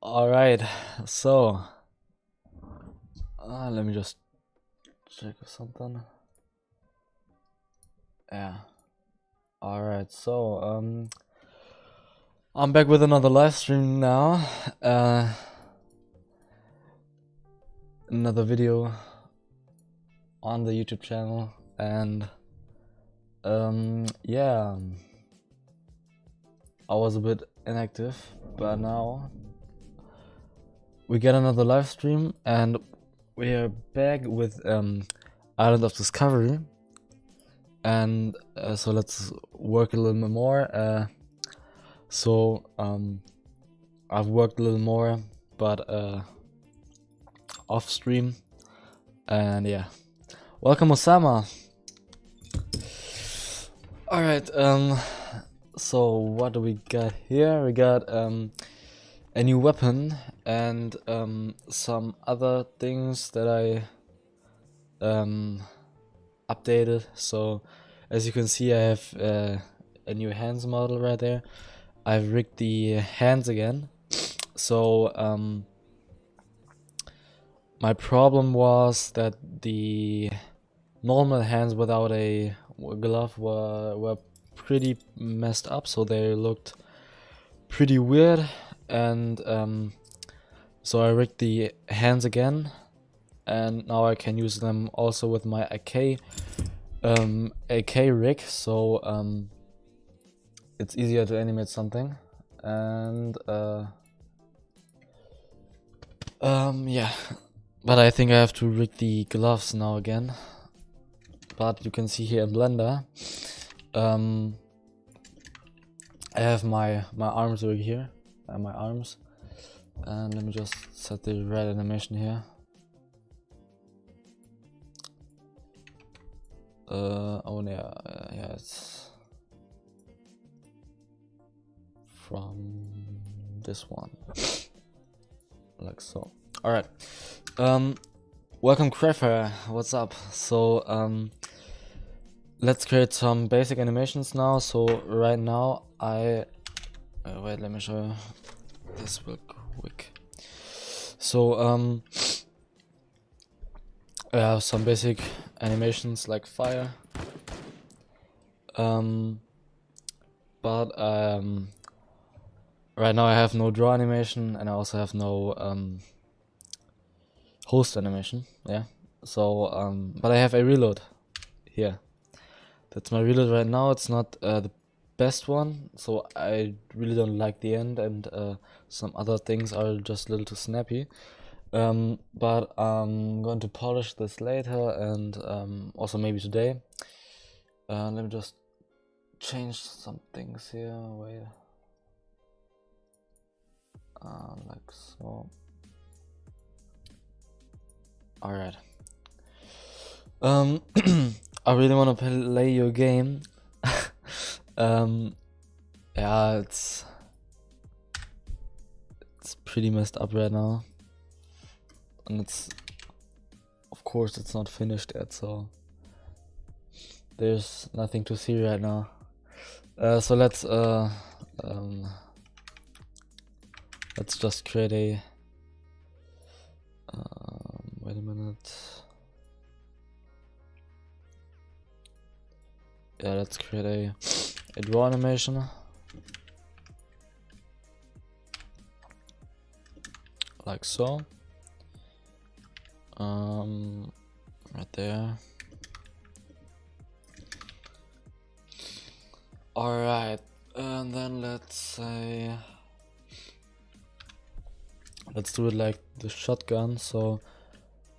All right, so let me just check something. Yeah. All right, so I'm back with another live stream now. Another video on the YouTube channel, and yeah, I was a bit inactive, but now we get another live stream, and we are back with Island of Discovery. And so let's work a little bit more. I've worked a little more, but off stream. And yeah, welcome Osama. All right. So what do we got here? We got a new weapon and some other things that I updated. So as you can see, I have a new hands model right there. I've rigged the hands again. So my problem was that the normal hands without a glove were pretty messed up, so they looked pretty weird. And so I rigged the hands again, and now I can use them also with my AK rig, so it's easier to animate something. And yeah, but I think I have to rig the gloves now again. But you can see here in Blender, I have my arms rig here, my arms, and let me just set the red animation here. Oh yeah, it's from this one, like so. All right, welcome Crafter, what's up? So let's create some basic animations now. So right now wait, let me show you this real quick. So I have some basic animations like fire, but right now I have no draw animation, and I also have no host animation. Yeah, so but I have a reload here. That's my reload right now. It's not the best one, so I really don't like the end, and some other things are just a little too snappy. But I'm going to polish this later, and also maybe today. Let me just change some things here. Wait, like so. All right. I really want to play your game. Yeah, it's pretty messed up right now, and of course it's not finished yet, so there's nothing to see right now. So let's just create a wait a minute. Yeah, let's create a draw animation, like so. Right there. All right, and then let's do it like the shotgun. So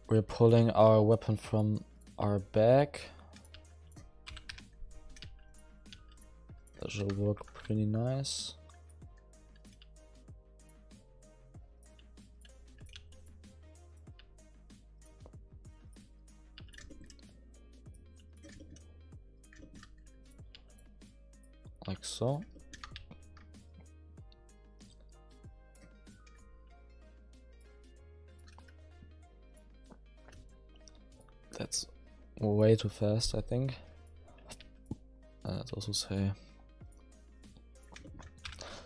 we're pulling our weapon from our bag. That should work pretty nice. Like so. That's way too fast, I think. let's also say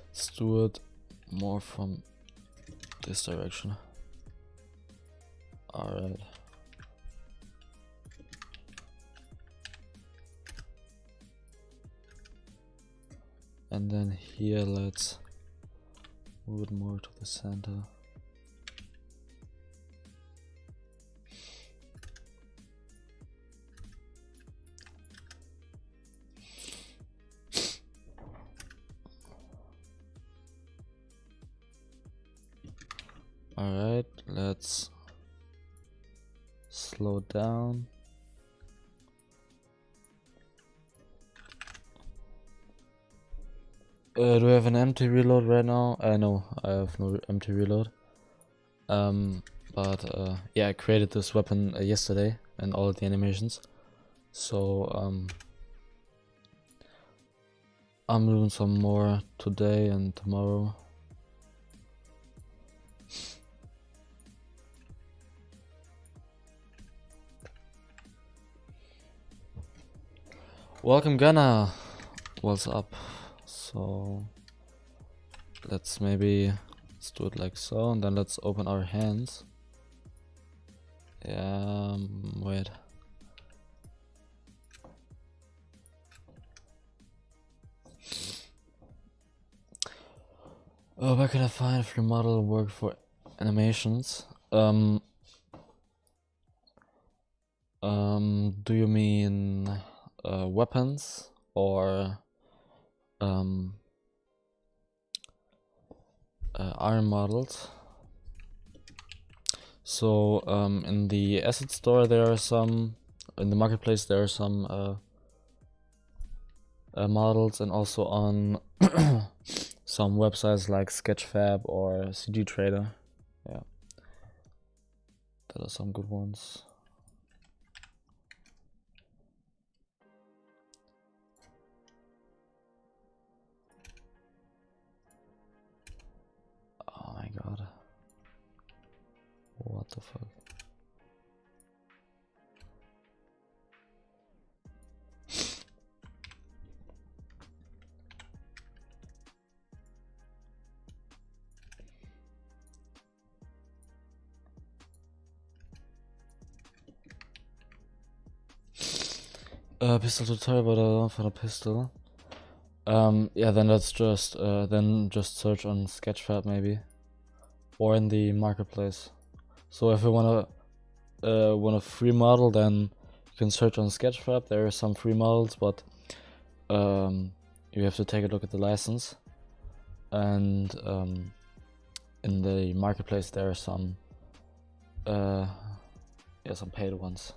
let's do it more from this direction. Alright. And then here let's move it more to the center. Alright, let's slow down. Do we have an empty reload right now? No, I have no empty reload. Yeah, I created this weapon yesterday and all of the animations. So I'm doing some more today and tomorrow. Welcome Gunna! What's up? So let's do it like so, and then let's open our hands. Wait. Oh, where can I find a free model work for animations? Do you mean weapons or iron models? So in the asset store there are some, in the marketplace there are some models, and also on some websites like Sketchfab or CG Trader. Yeah, there are some good ones. Oh my god. What the fuck? Pistol tutorial, but I don't find a pistol. Yeah, then let's just search on Sketchfab maybe, or in the marketplace. So if you want a free model, then you can search on Sketchfab. There are some free models, but you have to take a look at the license. And in the marketplace there are some some paid ones.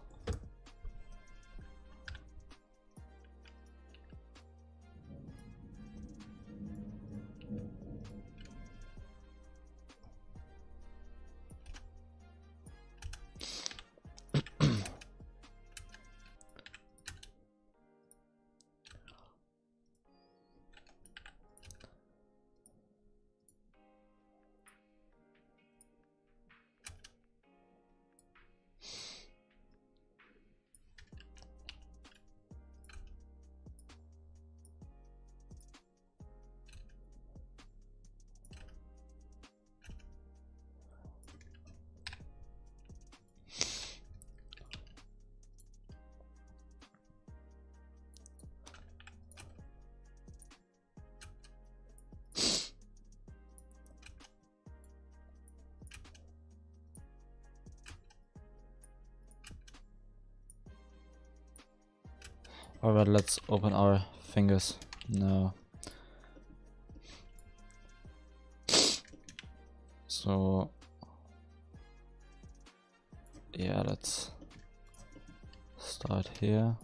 Alright, let's open our fingers now. So yeah, let's start here.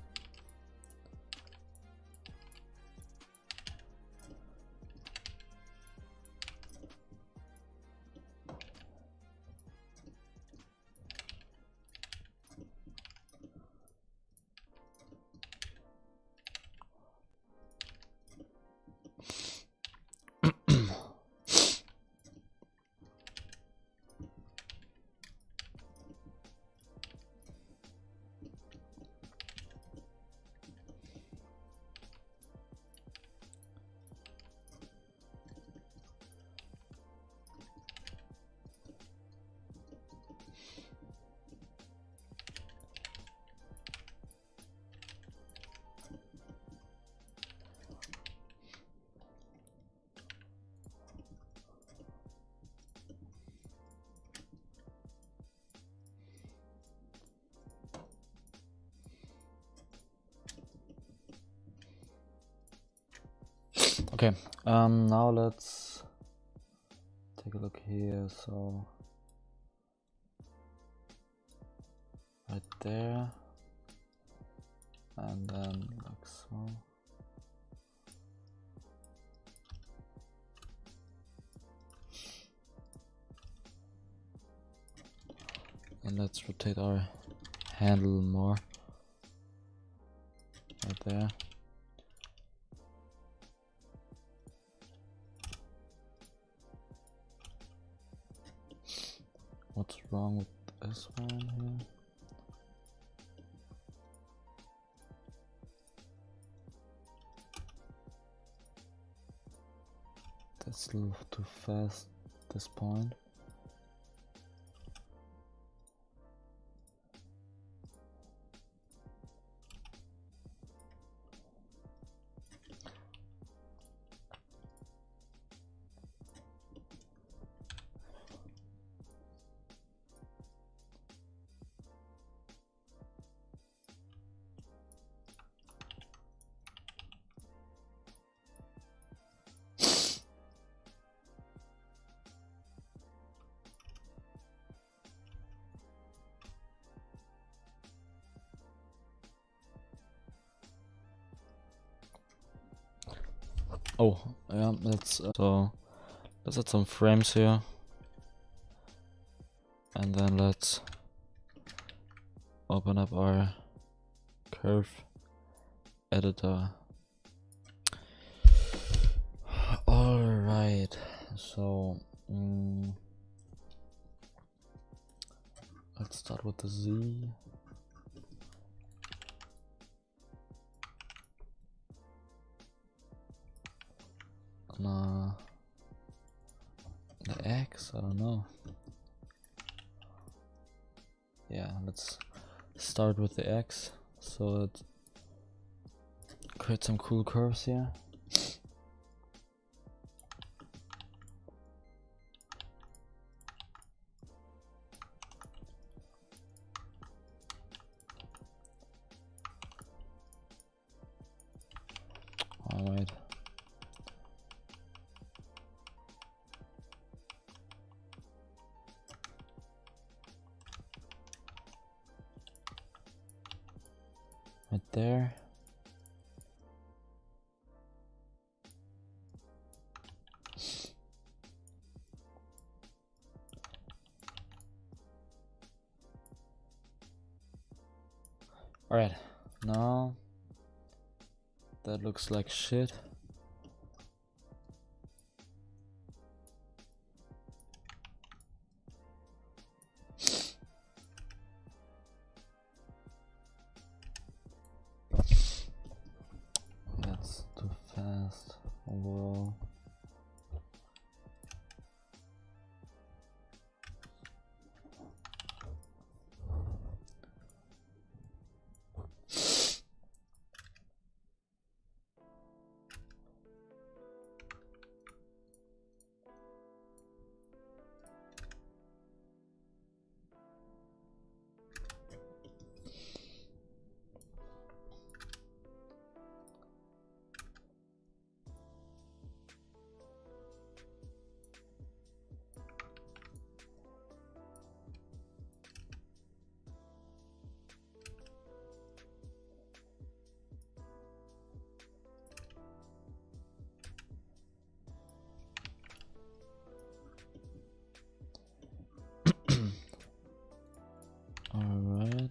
Okay, now let's take a look here. So right there, and then like so. And let's rotate our handle more. Right there. What's wrong with this one here? That's a little too fast at this point. Oh, yeah, let's let's add some frames here. And then let's open up our curve editor. Alright, so let's start with the Z. The X, I don't know. Yeah, let's start with the X, so let's create some cool curves here. Alright. Right there. Alright, now that looks like shit. That's too fast overall. Alright.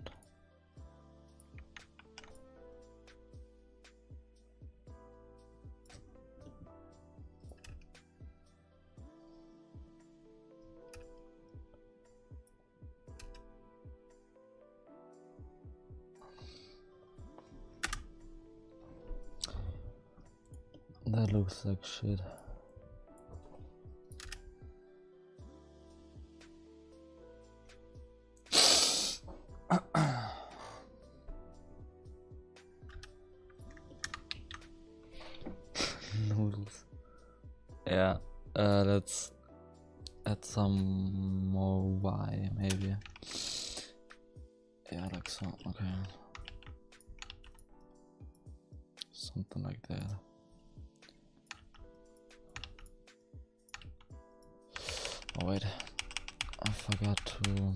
That looks like shit. Noodles. Yeah, let's add some more Y maybe. Yeah, like so. Okay. Something like that. Oh wait, I forgot to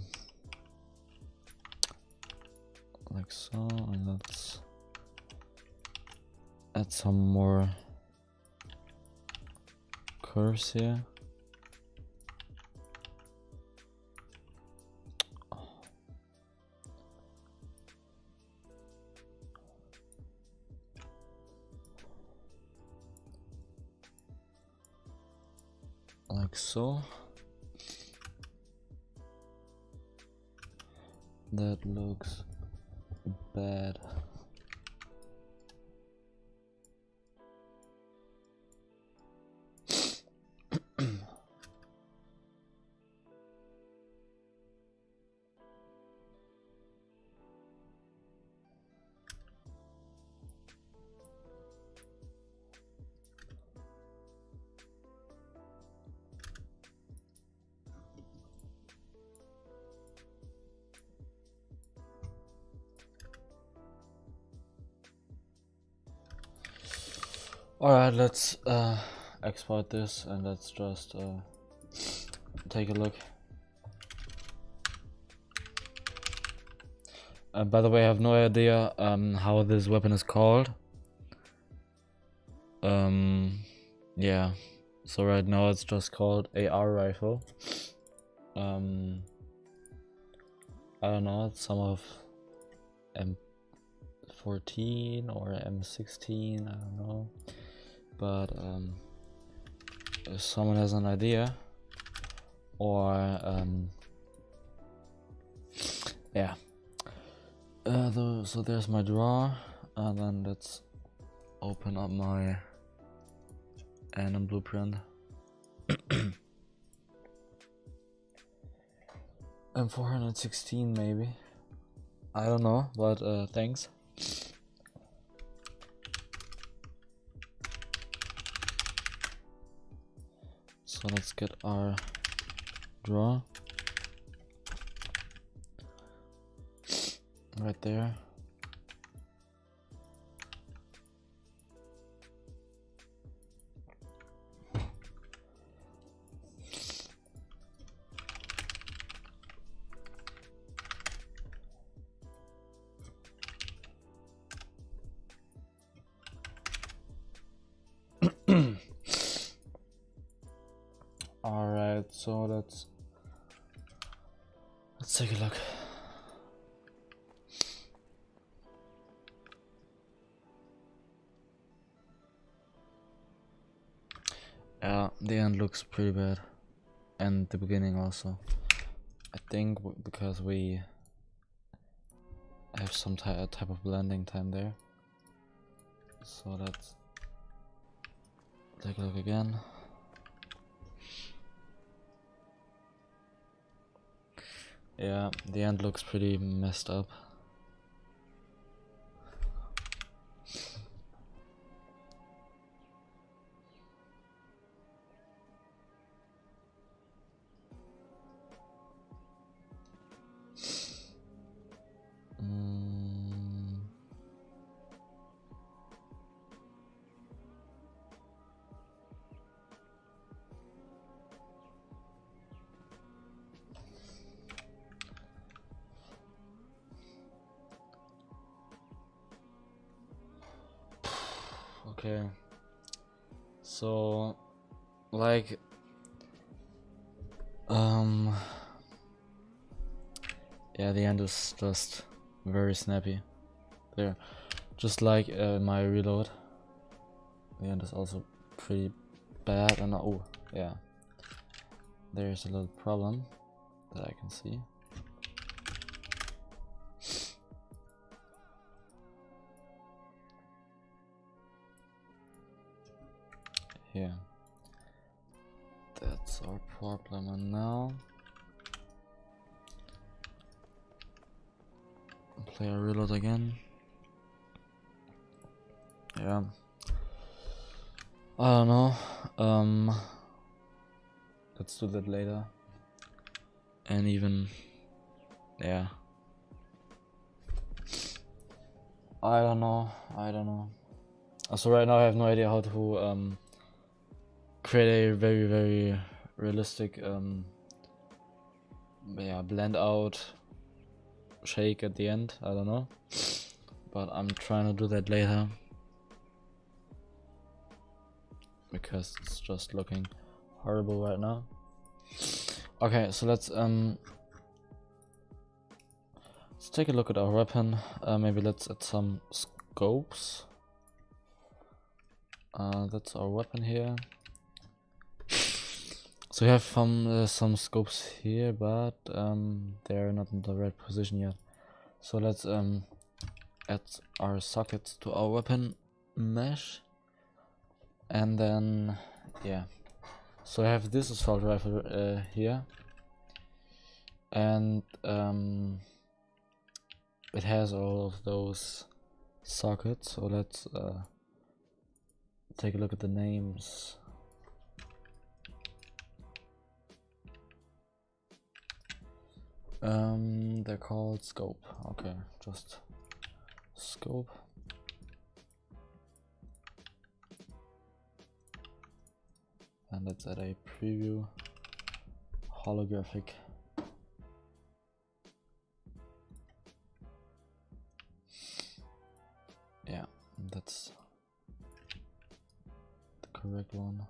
like so, and let's add some more curves here. Like so. That looks bad. Alright, let's export this and let's just take a look. By the way, I have no idea how this weapon is called. Yeah, so right now it's just called AR rifle. I don't know, it's some of M14 or M16, I don't know. But if someone has an idea, or yeah. So there's my draw, and then let's open up my Anim blueprint. M416 maybe. I don't know, but thanks. So let's get our draw right there. Alright, so let's take a look. Yeah, the end looks pretty bad, and the beginning also. I think because we have some type of blending time there. So let's take a look again. Yeah, the end looks pretty messed up. Okay, so like yeah, the end is just very snappy there, just like my reload. The end is also pretty bad, and oh yeah, there's a little problem that I can see. Here, that's our problem, and now play a reload again. Yeah, I don't know. Let's do that later. And even, yeah, I don't know. Also, right now I have no idea how to create a very realistic yeah, blend out shake at the end. I don't know, but I'm trying to do that later because it's just looking horrible right now. Okay, so let's take a look at our weapon. Maybe let's add some scopes. That's our weapon here. So we have some scopes here, but they're not in the right position yet. So let's add our sockets to our weapon mesh, and then yeah. So I have this assault rifle here, and it has all of those sockets. So let's take a look at the names. They're called scope. Okay, just scope. And let's add a preview holographic. Yeah, that's the correct one.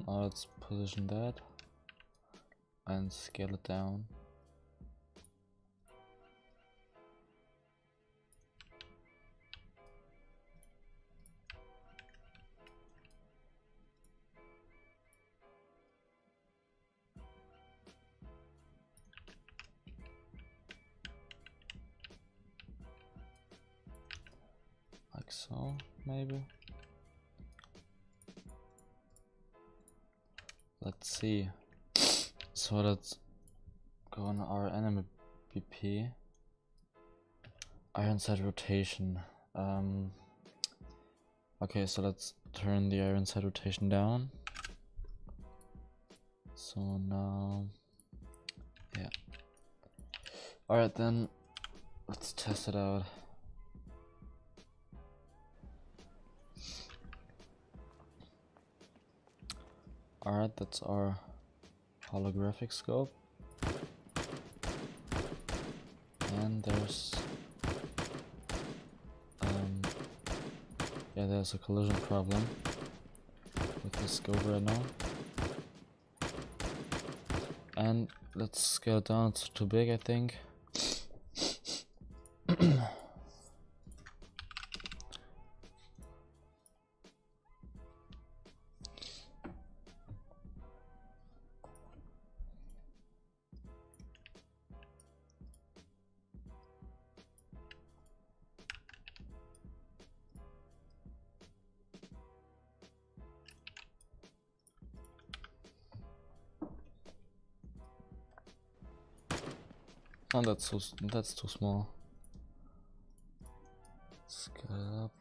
Now let's position that and scale it down. Like so, maybe. Let's see. So let's go on our enemy BP. Iron sight rotation. Okay, so let's turn the iron sight rotation down. So now, yeah. Alright then, let's test it out. Alright, that's our holographic scope. And there's yeah, there's a collision problem with the scope right now. And let's scale it down, it's too big I think. Oh, that's too small. Scale it up.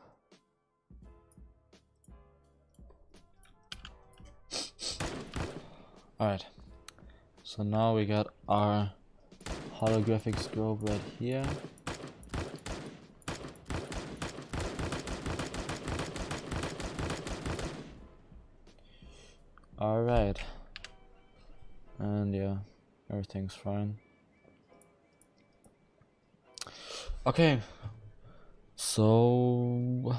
Alright, so now we got our holographic scope right here. Alright, and yeah, everything's fine. Okay, so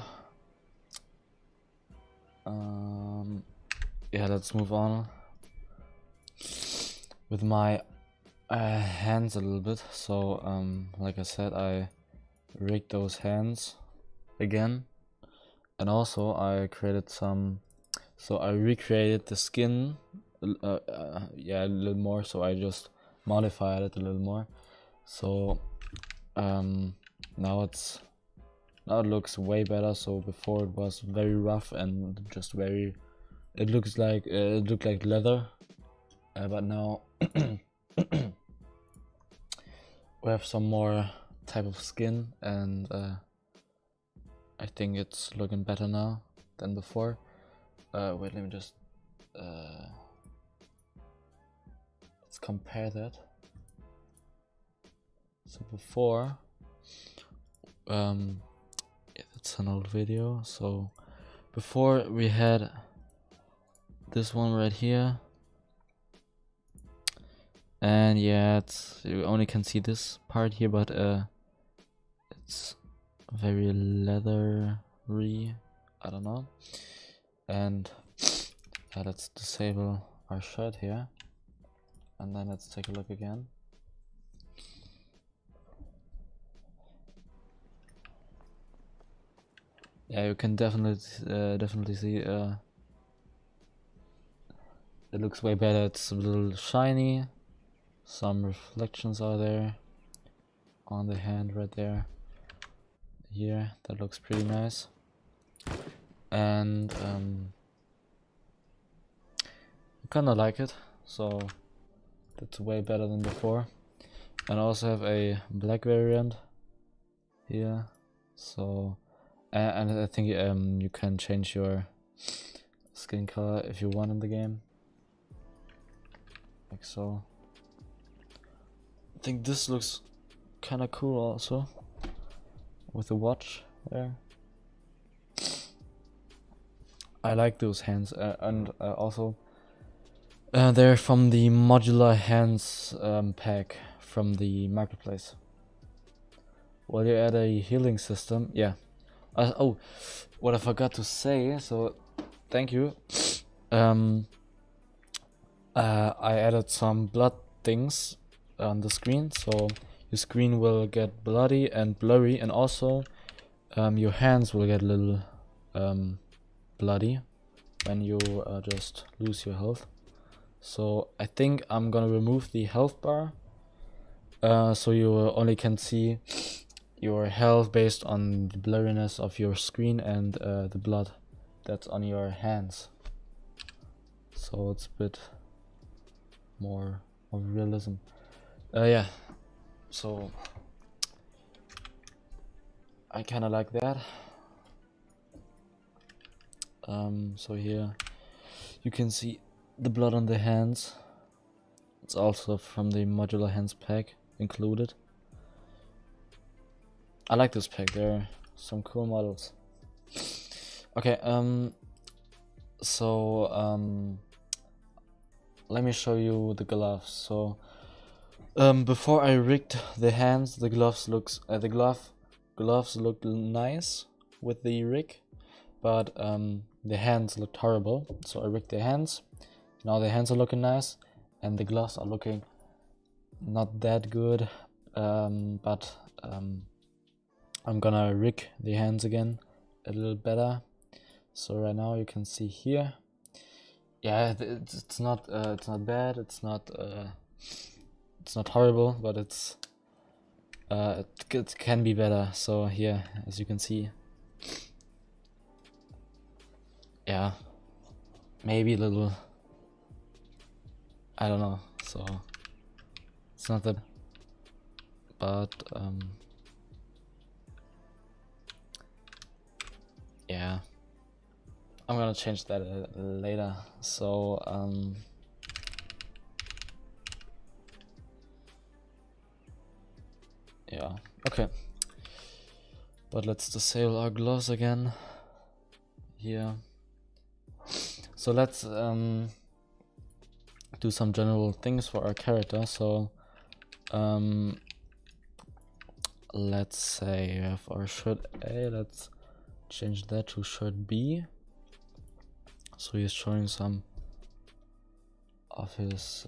yeah, let's move on with my hands a little bit. So like I said, I rigged those hands again, and also I created some, so I recreated the skin yeah, a little more, so I just modified it a little more. So now it looks way better. So before it was very rough and just very, it looks like it looked like leather, but now we have some more type of skin, and I think it's looking better now than before. Wait, let me just let's compare that. So before, it's an old video. So before we had this one right here, and yeah, you only can see this part here, but it's very leathery. I don't know. And let's disable our shirt here, and then let's take a look again. Yeah, you can definitely see it looks way better. It's a little shiny. Some reflections are there on the hand right there. Here, that looks pretty nice. And I kinda like it, so that's way better than before. And I also have a black variant here, so and I think you can change your skin color if you want in the game, like so. I think this looks kind of cool also, with the watch there. I like those hands, and also they're from the modular hands pack from the marketplace. Well, you add a healing system, yeah. Oh, what I forgot to say, so thank you. I added some blood things on the screen, so your screen will get bloody and blurry, and also your hands will get a little bloody when you just lose your health. So I think I'm gonna remove the health bar, so you only can see your health based on the blurriness of your screen and the blood that's on your hands. So it's a bit more of realism. Yeah, so I kind of like that. So here you can see the blood on the hands. It's also from the modular hands pack included. I like this pack, there are some cool models. Okay, so let me show you the gloves. So before I rigged the hands, the gloves look nice with the rig, but the hands looked horrible. So I rigged the hands. Now the hands are looking nice, and the gloves are looking not that good. But I'm gonna rig the hands again a little better. So right now you can see here. Yeah, it's not bad. It's not horrible, but it can be better. So here, as you can see, yeah, maybe a little, I don't know. So it's not that, but yeah, I'm gonna change that later. So yeah, okay, but let's disable our gloves again here. So let's do some general things for our character. So let's say we have our shirt A, let's change that to shirt B. So he's showing some of his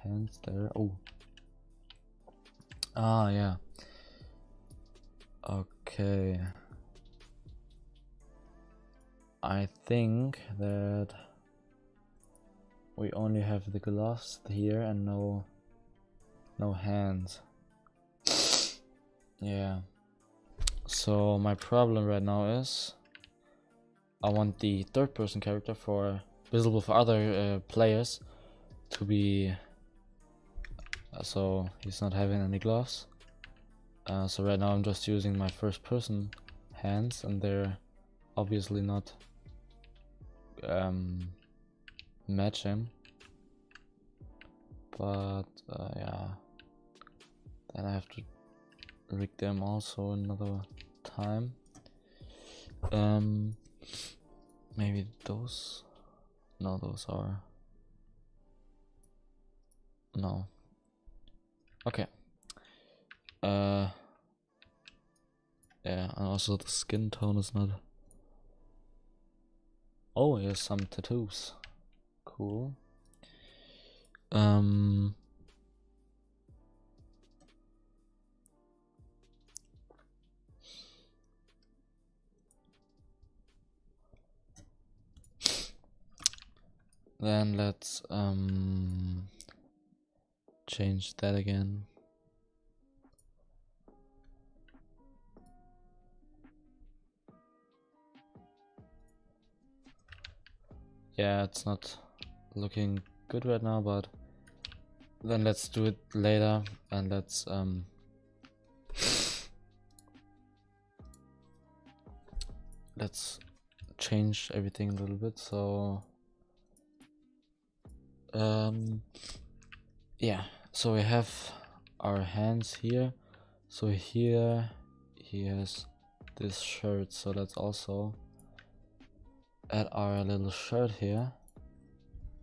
hands there. Oh, yeah, okay. I think that we only have the gloves here and no hands. Yeah, so my problem right now is I want the third person character for visible for other players to be so he's not having any gloves. So right now I'm just using my first person hands, and they're obviously not matching, but yeah, and I have to rig them also another time. Maybe those. No, those are no. Okay. Yeah, and also the skin tone is not. Oh, here's some tattoos. Cool. Then let's change that again. Yeah, it's not looking good right now, but then let's do it later, and let's change everything a little bit. So yeah, so we have our hands here. So here he has this shirt, so let's also add our little shirt here.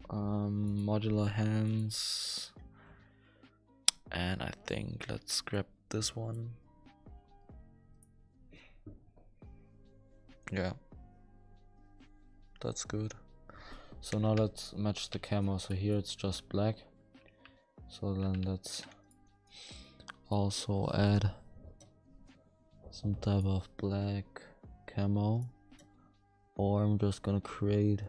Modular hands, and I think let's grab this one. Yeah, that's good. So now let's match the camo. So here it's just black, so then let's also add some type of black camo, or I'm just gonna create.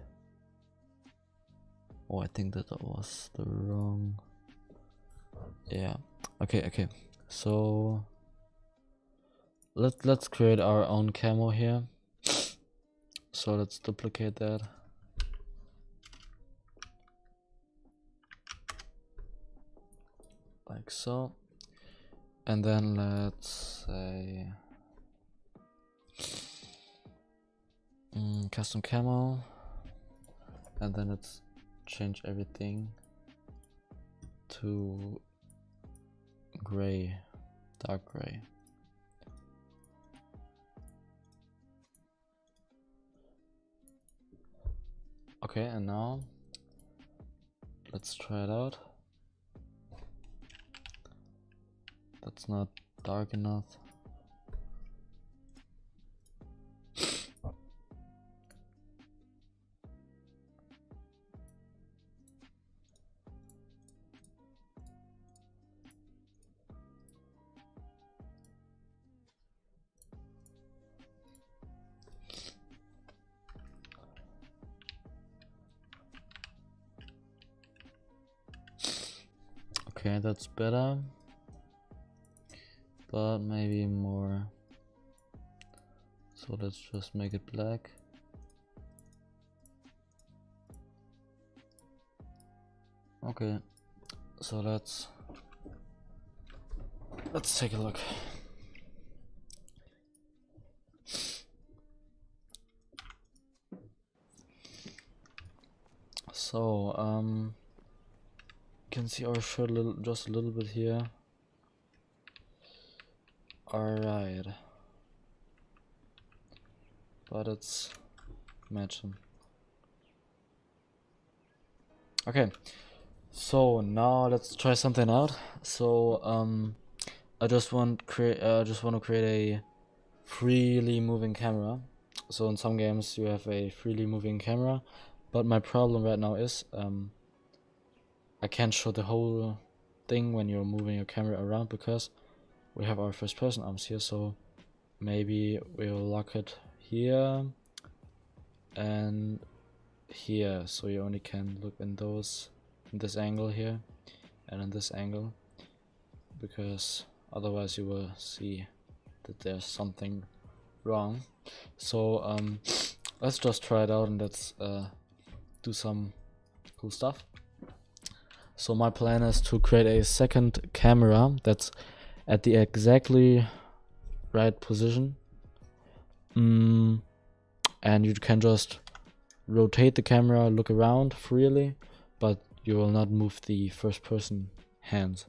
Oh, I think that was the wrong. Yeah. Okay. So let's create our own camo here. So let's duplicate that. Like so. And then let's say custom camo. And then let's change everything to gray, dark gray. Okay, and now let's try it out. That's not dark enough. Okay, that's better, but maybe more. So let's just make it black. Okay, so let's take a look. So you can see our shirt just a little bit here. Alright, but it's matching. Okay, so now let's try something out. So I just want to create a freely moving camera. So in some games you have a freely moving camera, but my problem right now is I can't show the whole thing when you're moving your camera around, because we have our first person arms here. So maybe we'll lock it here and here, so you only can look in this angle here and in this angle, because otherwise you will see that there's something wrong. So let's just try it out, and let's do some cool stuff. So my plan is to create a second camera that's at the exactly right position, and you can just rotate the camera, look around freely, but you will not move the first person hands.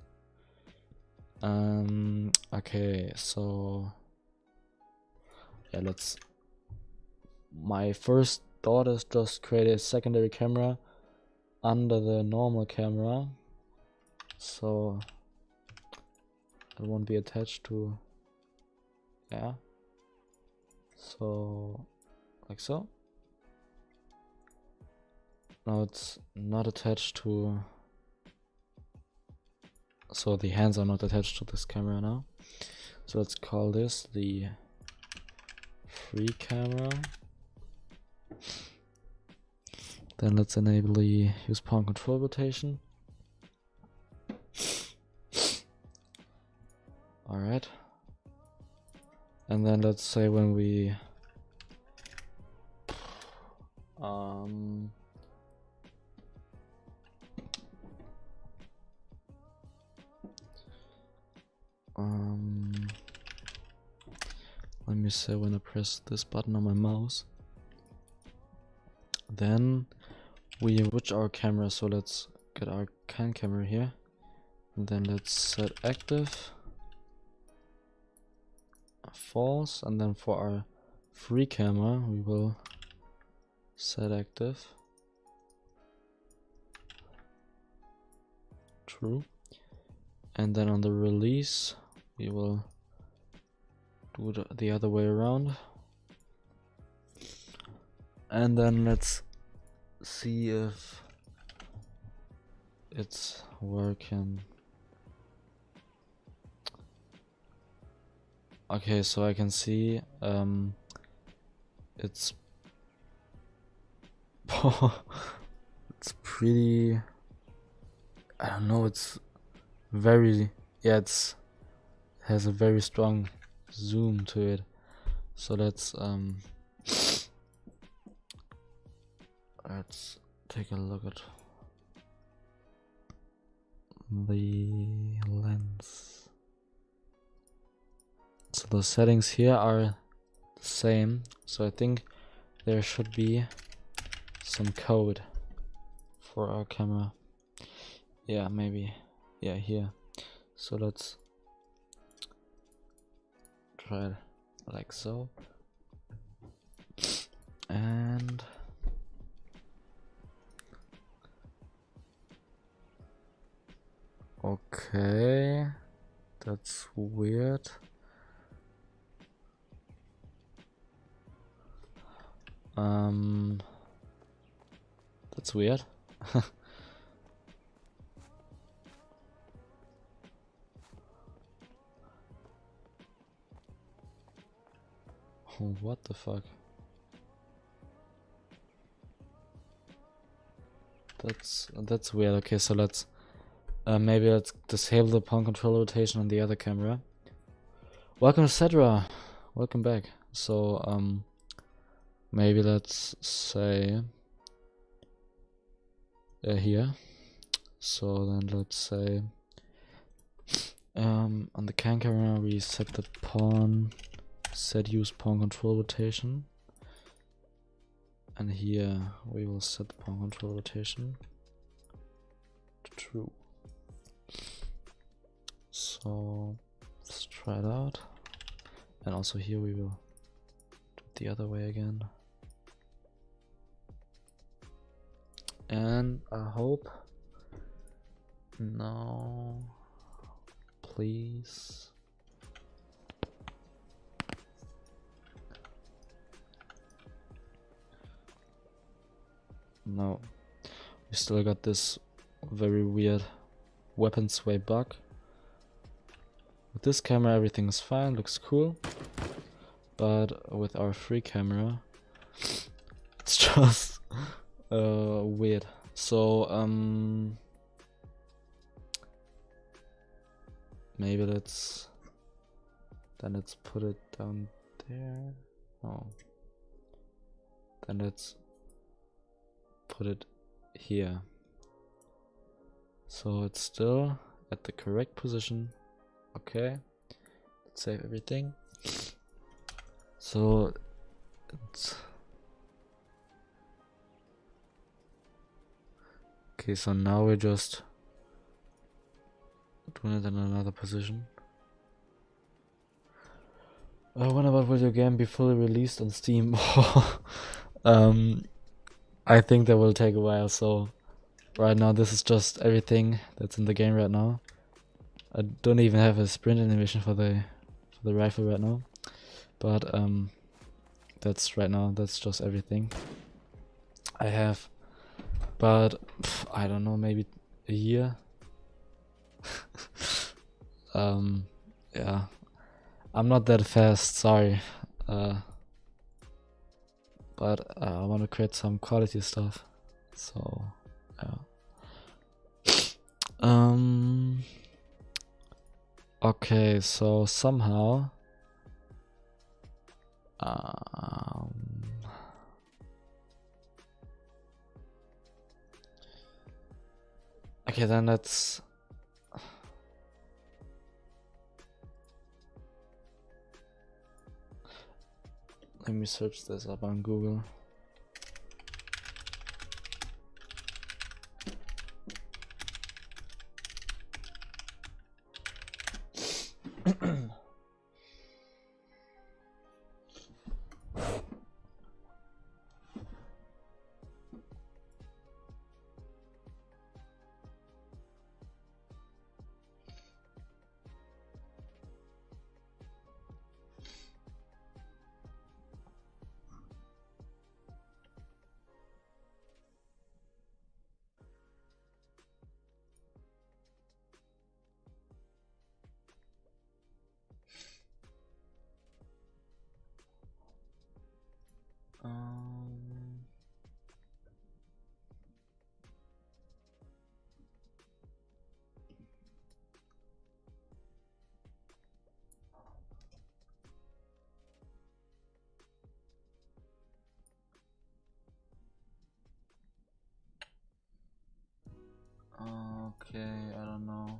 Okay, so yeah, my first thought is just create a secondary camera under the normal camera, so it won't be attached to, yeah, so like so. Now it's not attached to, so the hands are not attached to this camera now. So let's call this the free camera. Then let's enable the use pawn control rotation. Alright. And then let's say when we let me say when I press this button on my mouse, then we switch our camera. So let's get our can camera here, and then let's set active false, and then for our free camera we will set active true, and then on the release we will do it the other way around. And then let's see if it's working. Okay, so I can see it's it's pretty, I don't know, it's very, yeah, it has a very strong zoom to it. So let's take a look at the lens. So the settings here are the same, so I think there should be some code for our camera. Yeah, maybe, yeah, here. So let's try it like so, and okay, that's weird. That's weird. Oh, what the fuck? That's weird. Okay, so let's maybe let's disable the pawn control rotation on the other camera. Welcome, Cedra. Welcome back. So maybe let's say here. So then let's say on the can camera we set the pawn, set use pawn control rotation, and here we will set the pawn control rotation to true. So let's try it out, and also here we will do it the other way again. And I hope, no, please. No, we still got this very weird weapon sway bug. With this camera everything is fine, looks cool, but with our free camera it's just weird. So maybe let's put it down there. Oh, then let's put it here, so it's still at the correct position. Okay, let's save everything. So it's okay, so now we're just doing it in another position. When about will your game be fully released on Steam? I think that will take a while, so right now this is just everything that's in the game right now. I don't even have a sprint animation for the rifle right now, but that's right now, that's just everything I have. But I don't know, maybe a year. Yeah, I'm not that fast, sorry. But I want to create some quality stuff, so yeah. Okay, so somehow okay, then let's let me search this up on Google. Okay, I don't know.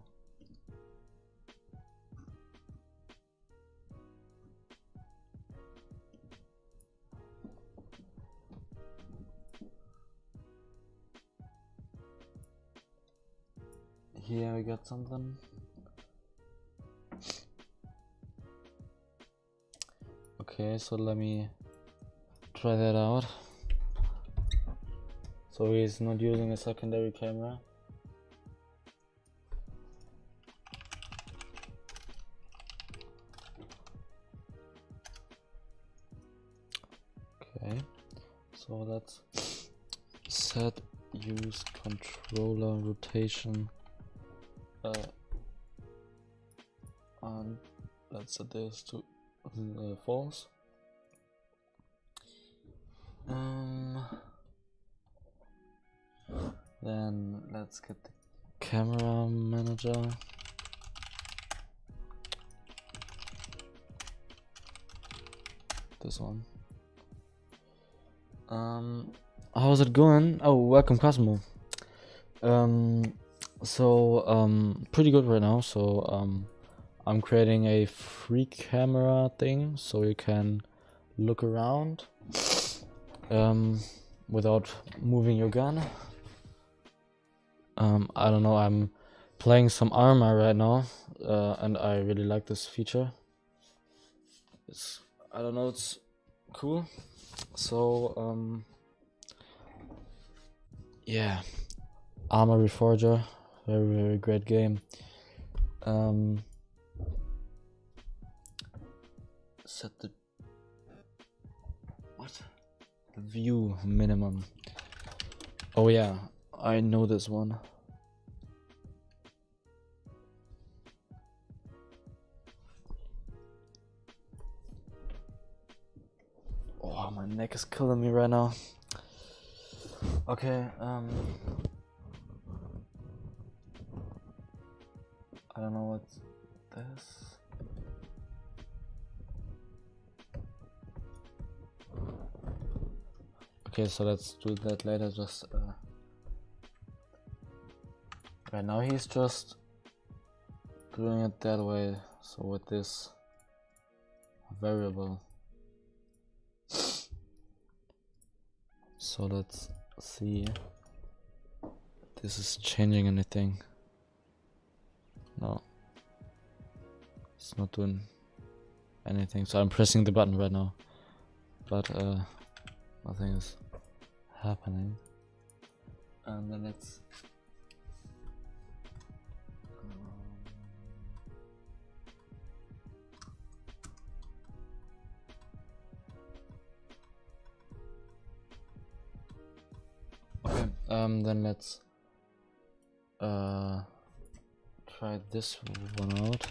Here we got something. Okay, so let me try that out. So he's not using a secondary camera. Okay, so let's set use controller rotation and let's set this to false. Then let's get the camera manager. This one. How's it going? Oh, welcome, Cosmo. Pretty good right now. So I'm creating a free camera thing so you can look around without moving your gun. I don't know, I'm playing some Arma right now, and I really like this feature. I don't know, it's cool. So yeah, Arma Reforger, very great game. Set the view minimum. Oh yeah, I know this one. Oh, my neck is killing me right now. Okay, I don't know what's this. Okay, so let's do that later. Just right now he's just doing it that way. So with this variable. So let's see if this is changing anything. No, it's not doing. anything. So I'm pressing the button right now, but nothing is happening. And then let's okay, then let's try this one out.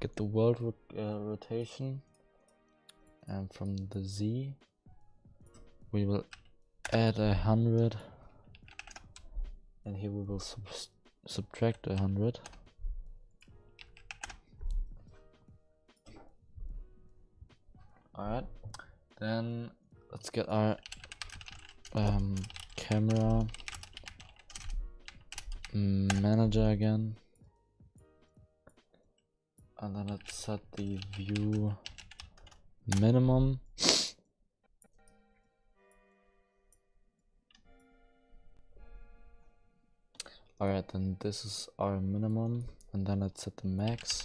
Get the world rotation, and from the Z we will add 100, and here we will subtract 100. Alright, then let's get our camera manager again, and then let's set the view minimum. Alright, then this is our minimum, and then let's set the max.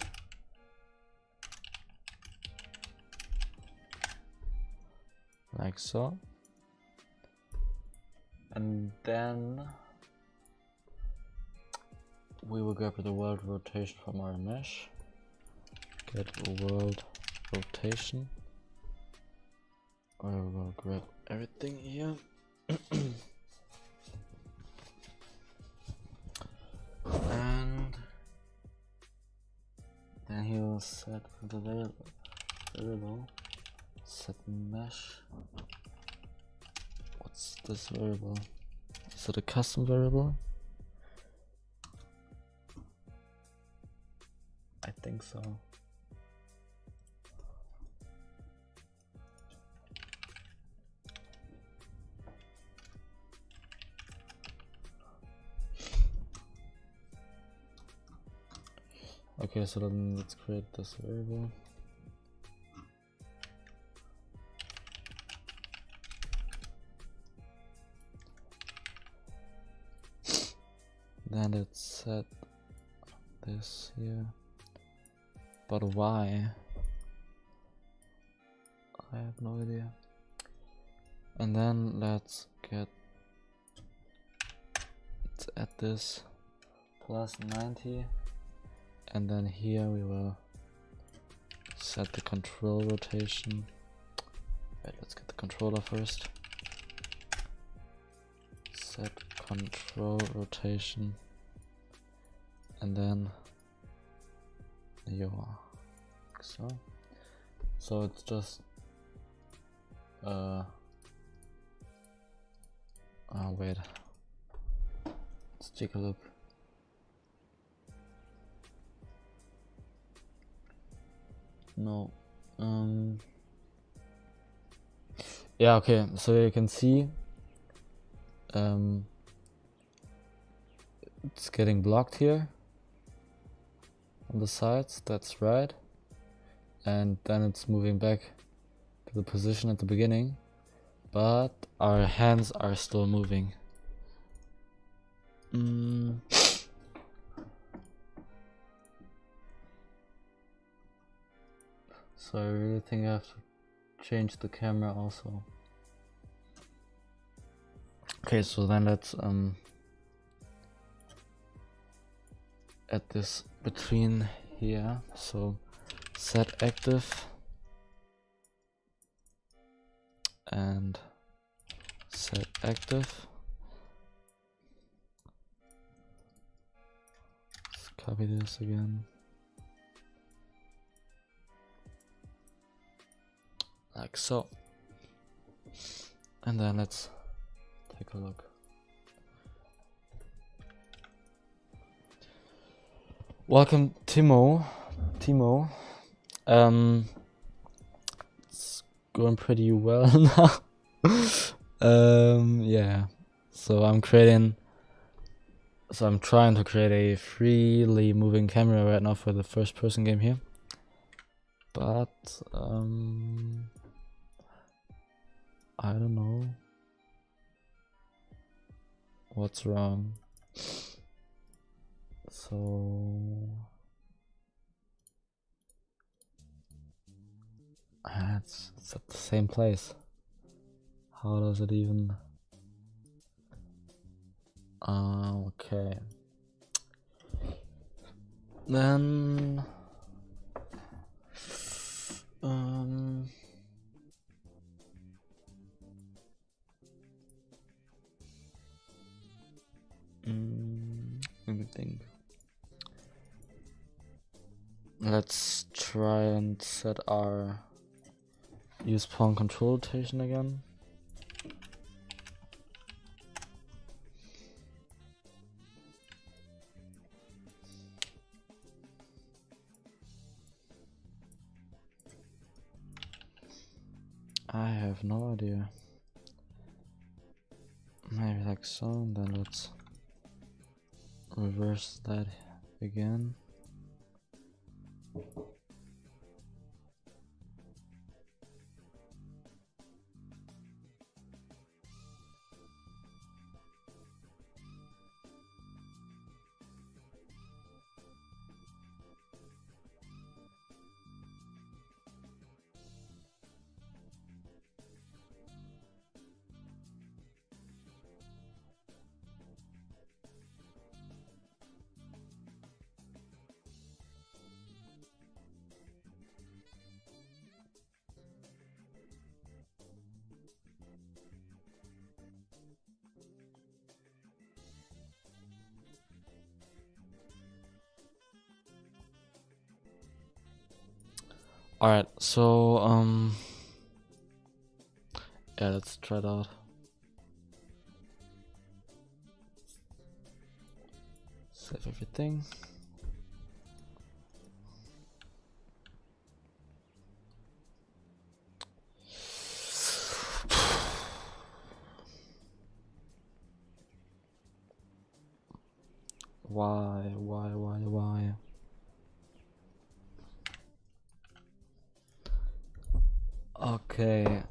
Like so. And then we will grab the world rotation from our mesh. Get a world rotation. I will grab everything here. And then he will set the variable, set mesh. What's this variable? Is it a custom variable? I think so. Okay, so then let's create this variable. Then let's set this here. But why? I have no idea. And then let's add this plus 90. And then here we will set the control rotation. Wait, let's get the controller first. Set control rotation. And then like so. So it's just wait. Let's take a look. No. Yeah, okay, so you can see it's getting blocked here on the sides, that's right. And then it's moving back to the position at the beginning, but our hands are still moving. So I really think I have to change the camera also. Okay, so then let's add this between here. So set active and set active. Let's copy this again. Like so. And then let's take a look. Welcome, Timo. It's going pretty well now. Yeah. So I'm trying to create a freely moving camera right now for the first person game here. But I don't know what's wrong. So It's at the same place. How does it even... okay. Then... let me think. Let's try and set our use pawn control rotation again. I have no idea. Maybe like so, and then let's reverse that again. Alright, so yeah, let's try it out. Save everything. Why? Okay,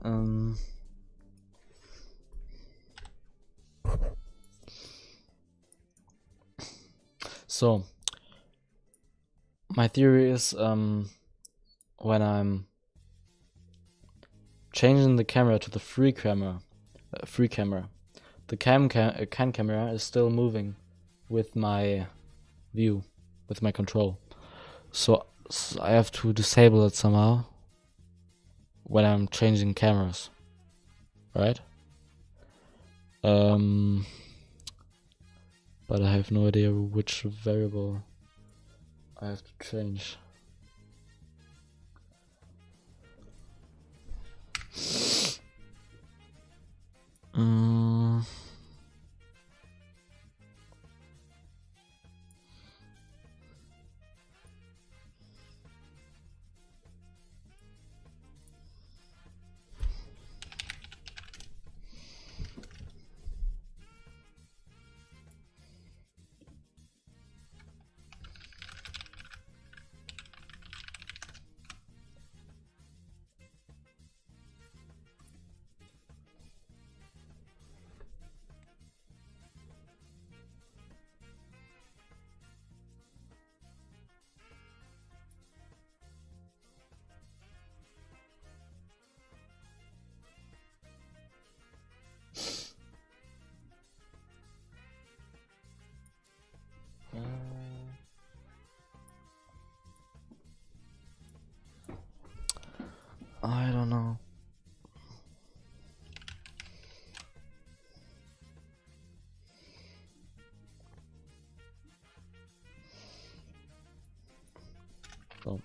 so my theory is when I'm changing the camera to the free camera, the cam camera is still moving with my view, with my control. So I have to disable it somehow when I'm changing cameras, right? But I have no idea which variable I have to change. I don't know. So,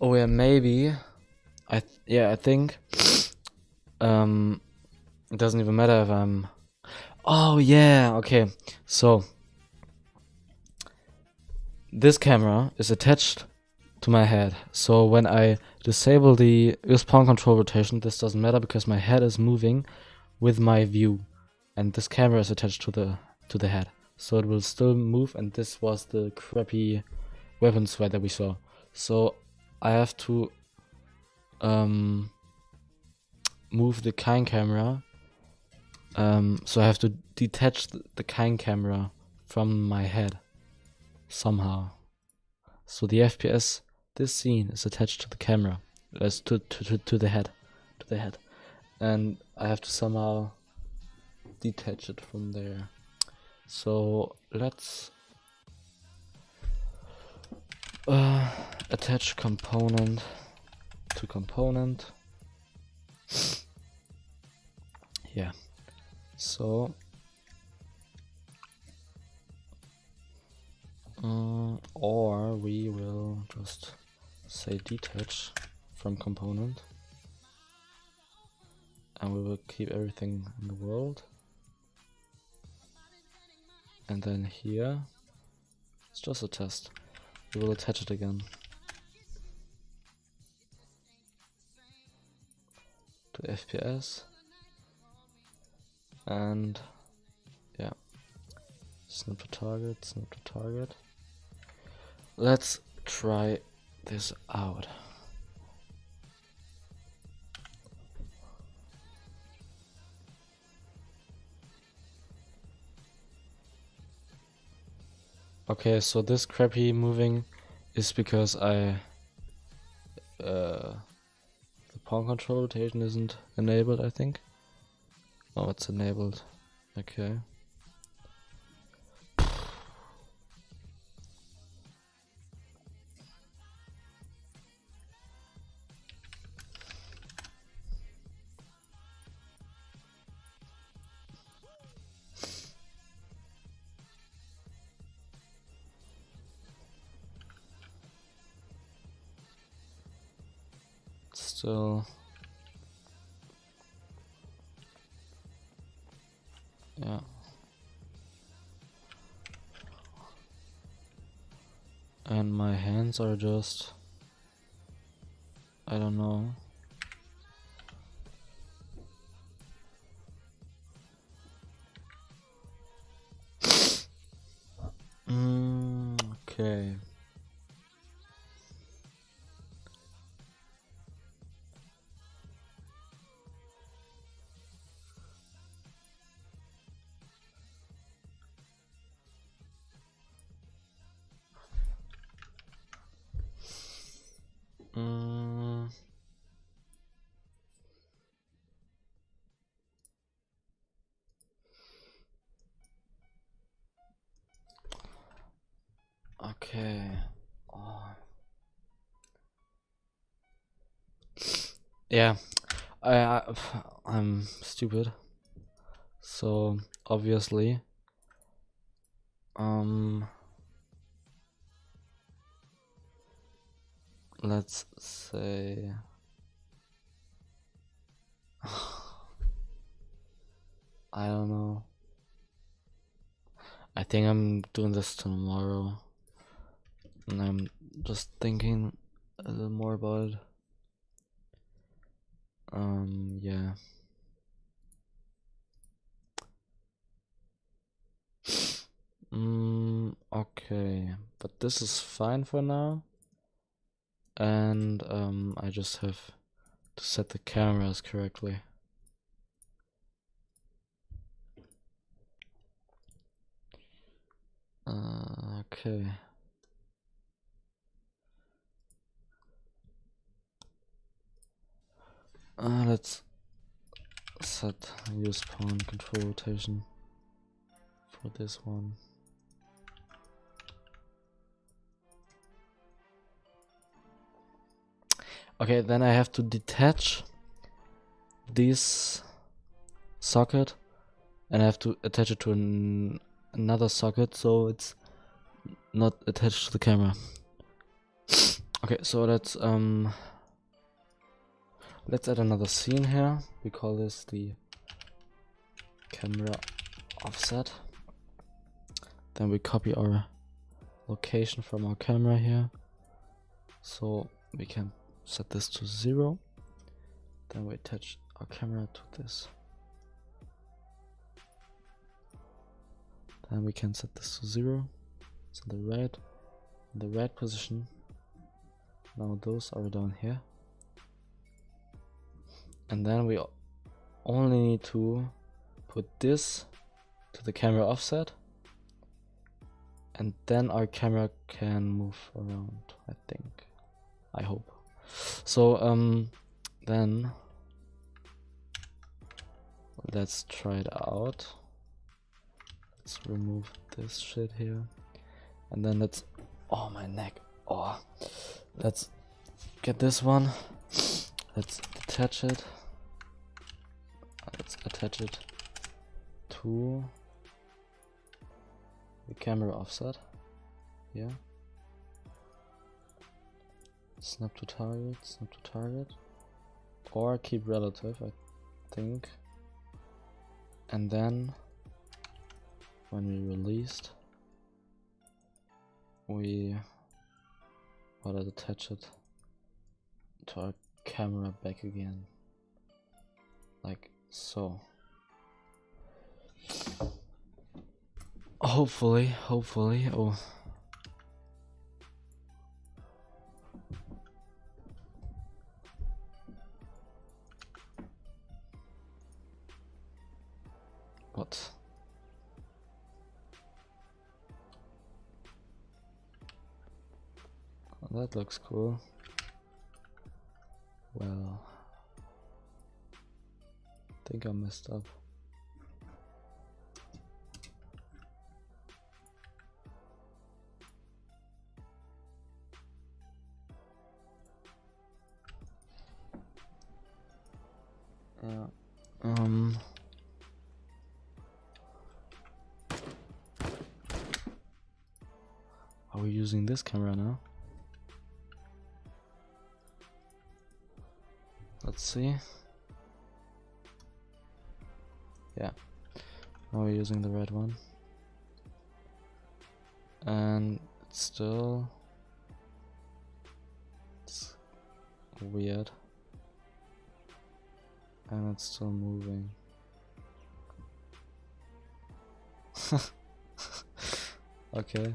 oh yeah, maybe. I think. It doesn't even matter if I'm. Oh yeah, okay. So this camera is attached to my head. So when I disable the use pawn control rotation, this doesn't matter because my head is moving with my view, and this camera is attached to the head. So it will still move, and this was the crappy weapon sweat that we saw. So I have to move the Kine camera. So I have to detach the Kine camera from my head somehow. So the FPS this scene is attached to the camera, as to the head, and I have to somehow detach it from there. So let's attach component to component. Yeah. So or we will just say detach from component, and we will keep everything in the world. And then here, it's just a test. We will attach it again to FPS, and yeah, snap to target, snap to target. Let's try this out. Okay, so this crappy moving is because the pawn control rotation isn't enabled, I think. Oh, it's enabled. Okay. Still, yeah. And my hands are just, I don't know. Okay. Okay. Oh. Yeah, I'm stupid. So obviously, let's say I don't know. I think I'm doing this tomorrow, and I'm just thinking a little more about it. Yeah. Okay, but this is fine for now, and I just have to set the cameras correctly. Okay. Let's set use pawn control rotation for this one. Okay, then I have to detach this socket, and I have to attach it to another socket so it's not attached to the camera. Okay, so let's add another scene here. We call this the camera offset. Then we copy our location from our camera here, so we can set this to 0. Then we attach our camera to this. Then we can set this to 0. It's in the red position. Now those are down here. And then we only need to put this to the camera offset, and then our camera can move around, I think. I hope. So then let's try it out. Let's remove this shit here, and then let's, oh my neck, oh, let's get this one, let's detach it, let's attach it to the camera offset, yeah, snap to target, or keep relative, I think, and then when we released, we want to attach it to our camera back again, like so. Hopefully, oh. What? Oh, that looks cool. Well, I think I messed up. Yeah. Are we using this camera now? Let's see. Yeah. Now we're using the red one. And it's still... it's weird. And it's still moving. Okay.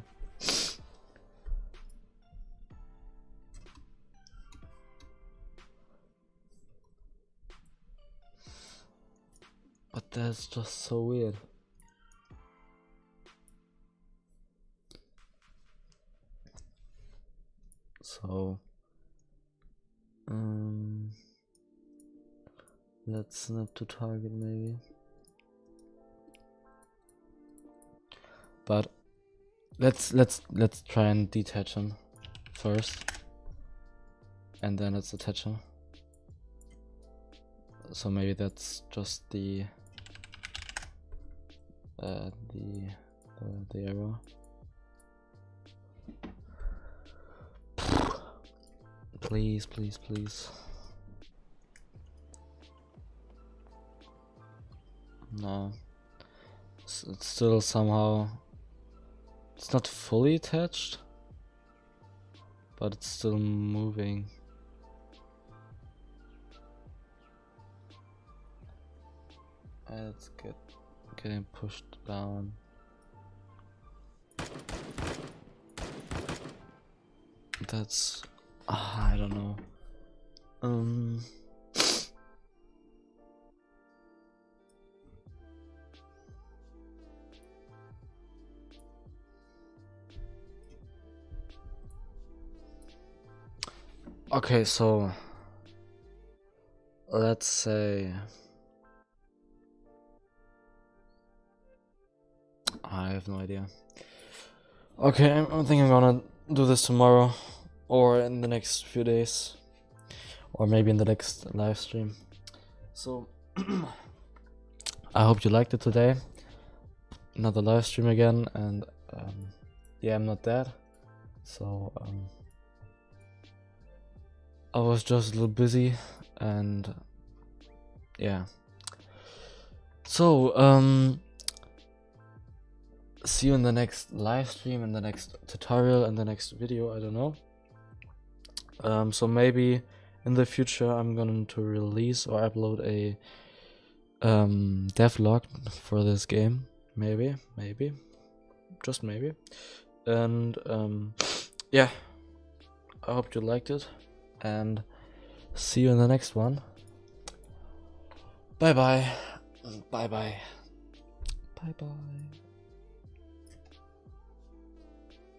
But that's just so weird. So let's snap to target maybe. But let's try and detach him first, and then let's attach him. So maybe that's just the arrow. Please, please, please. No. It's still somehow... it's not fully attached, but it's still moving. And it's getting pushed down. That's... I don't know. Okay, so let's say I have no idea. Okay, I think I'm gonna do this tomorrow, or in the next few days, or maybe in the next live stream. So I hope you liked it today. Another live stream again, and yeah, I'm not dead. So I was just a little busy, and yeah. So see you in the next live stream, in the next tutorial, in the next video, I don't know. So maybe in the future I'm going to release or upload a devlog for this game. Maybe, just maybe. And yeah, I hope you liked it, and see you in the next one. Bye bye. Bye bye. Bye bye.